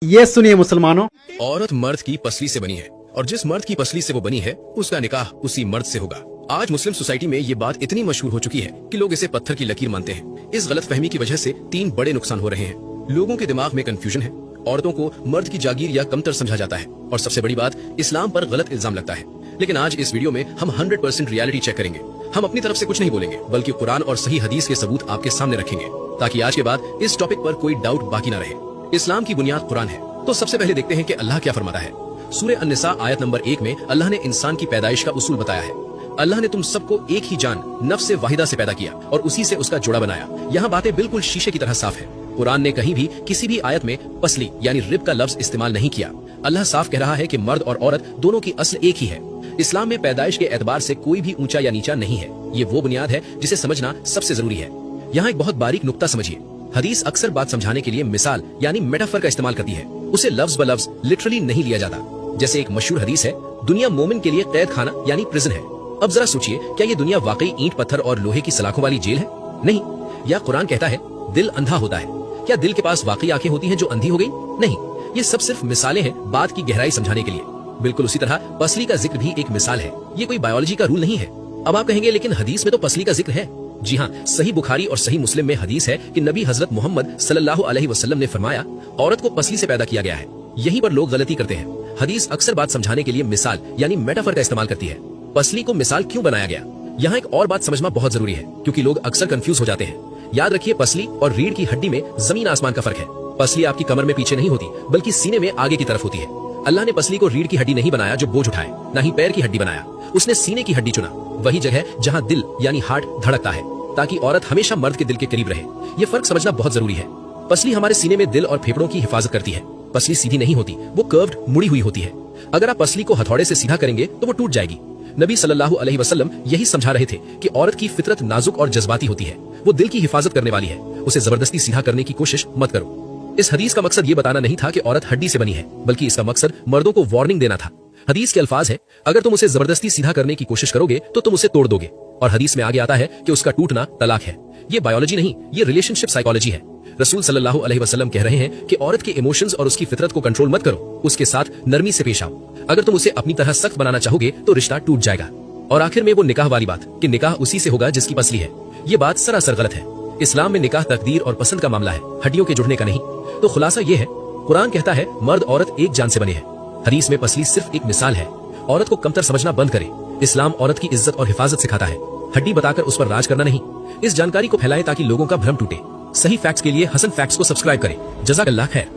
ये सुनिए मुसलमानों, औरत मर्द की पसली से बनी है और जिस मर्द की पसली से वो बनी है उसका निकाह उसी मर्द से होगा। आज मुस्लिम सोसाइटी में ये बात इतनी मशहूर हो चुकी है कि लोग इसे पत्थर की लकीर मानते हैं। इस गलत फहमी की वजह से 3 बड़े नुकसान हो रहे हैं। लोगों के दिमाग में कंफ्यूजन है, औरतों को मर्द की जागीर या कमतर समझा जाता है और सबसे बड़ी बात, इस्लाम पर गलत इल्जाम लगता है। लेकिन आज इस वीडियो में हम 100% रियलिटी चेक करेंगे। हम अपनी तरफ से कुछ नहीं बोलेंगे बल्कि कुरान और सही हदीस के सबूत आपके सामने रखेंगे ताकि आज के बाद इस टॉपिक पर कोई डाउट बाकी न रहे। इस्लाम की बुनियाद कुरान है, तो सबसे पहले देखते हैं कि अल्लाह क्या फरमाता है। सूरह अन-निसा आयत नंबर 1 में अल्लाह ने इंसान की पैदाइश का उसूल बताया है। अल्लाह ने तुम सबको एक ही जान नफ्स वाहिदा से पैदा किया और उसी से उसका जोड़ा बनाया। यहाँ बातें बिल्कुल शीशे की तरह साफ है। कुरान ने कहीं भी किसी भी आयत में पसली यानी रिब का लफ्ज इस्तेमाल नहीं किया। अल्लाह साफ कह रहा है कि मर्द और औरत दोनों की असल एक ही है। इस्लाम में पैदाइश के एतबार से कोई भी ऊंचा या नीचा नहीं है। ये वो बुनियाद है जिसे समझना सबसे जरूरी है। यहाँ एक बहुत बारीक नुक्ता समझिए। हदीस अक्सर बात समझाने के लिए मिसाल यानी मेटाफर का इस्तेमाल करती है। उसे लफ्ज ब लफ्ज लिटरली नहीं लिया जाता। जैसे एक मशहूर हदीस है, दुनिया मोमिन के लिए कैद खाना यानी प्रिजन है। अब जरा सोचिए, क्या ये दुनिया वाकई ईंट पत्थर और लोहे की सलाखों वाली जेल है? नहीं। या कुरान कहता है दिल अंधा होता है। क्या दिल के पास वाकई आंखें होती हैं जो अंधी हो गई? नहीं। ये सब सिर्फ मिसालें हैं बात की गहराई समझाने के लिए। बिल्कुल उसी तरह पसली का जिक्र भी एक मिसाल है। ये कोई बायोलॉजी का रूल नहीं है। अब आप कहेंगे लेकिन हदीस में तो पसली का जिक्र है। जी हाँ, सही बुखारी और सही मुस्लिम में हदीस है कि नबी हजरत मोहम्मद सल्लल्लाहु अलैहि वसल्लम ने फरमाया, औरत को पसली से पैदा किया गया है। यहीं पर लोग गलती करते हैं। हदीस अक्सर बात समझाने के लिए मिसाल यानी मेटाफर का इस्तेमाल करती है। पसली को मिसाल क्यों बनाया गया? यहाँ एक और बात समझना बहुत जरूरी है क्योंकि लोग अक्सर कंफ्यूज हो जाते हैं। याद रखिए, पसली और रीढ़ की हड्डी में जमीन आसमान का फर्क है। पसली आपकी कमर में पीछे नहीं होती बल्कि सीने में आगे की तरफ होती है। अल्लाह ने पसली को रीढ़ की हड्डी नहीं बनाया जो बोझ उठाए, न ही पैर की हड्डी बनाया। उसने सीने की हड्डी चुना, वही जगह जहाँ दिल यानी हार्ट धड़कता है, ताकि औरत हमेशा मर्द के दिल के करीब रहे। ये फर्क समझना बहुत जरूरी है। पसली हमारे सीने में दिल और फेफड़ों की हिफाजत करती है। पसली सीधी नहीं होती, वो कर्व्ड मुड़ी हुई होती है। अगर आप पसली को हथौड़े से सीधा करेंगे तो वो टूट जाएगी। नबी सल्लल्लाहु अलैहि वसल्लम यही समझा रहे थे कि औरत की फितरत नाजुक और जज्बाती होती है। वो दिल की हिफाजत करने वाली है। उसे जबरदस्ती सीधा करने की कोशिश मत करो। इस हदीस का मकसद ये बताना नहीं था कि औरत हड्डी से बनी है, बल्कि इसका मकसद मर्दों को वार्निंग देना था। हदीस के अल्फाज है, अगर तुम उसे जबरदस्ती सीधा करने की कोशिश करोगे तो तुम उसे तोड़ दोगे। और हदीस में आगे आता है कि उसका टूटना तलाक है। ये बायोलॉजी नहीं, ये रिलेशनशिप साइकोलॉजी है। रसूल सल्लल्लाहु अलैहि वसल्लम कह रहे हैं कि औरत के इमोशंस और उसकी फितरत को कंट्रोल मत करो, उसके साथ नरमी से पेश आओ। अगर तुम उसे अपनी तरह सख्त बनाना चाहोगे तो रिश्ता टूट जाएगा। और आखिर में वो निकाह वाली बात कि निकाह उसी से होगा जिसकी पसली है, ये बात सरासर गलत है। इस्लाम में निकाह तकदीर और पसंद का मामला है, हड्डियों के जुड़ने का नहीं। तो खुलासा ये है, कुरान कहता है मर्द औरत एक जान से बने हैं। हदीस में पसली सिर्फ एक मिसाल है। औरत को कमतर समझना बंद करें। इस्लाम औरत की इज्जत और हिफाजत सिखाता है, हड्डी बताकर उस पर राज करना नहीं। इस जानकारी को फैलाएं ताकि लोगों का भ्रम टूटे। सही फैक्ट्स के लिए हसन फैक्ट्स को सब्सक्राइब करें। जज़ाकल्लाह खैर।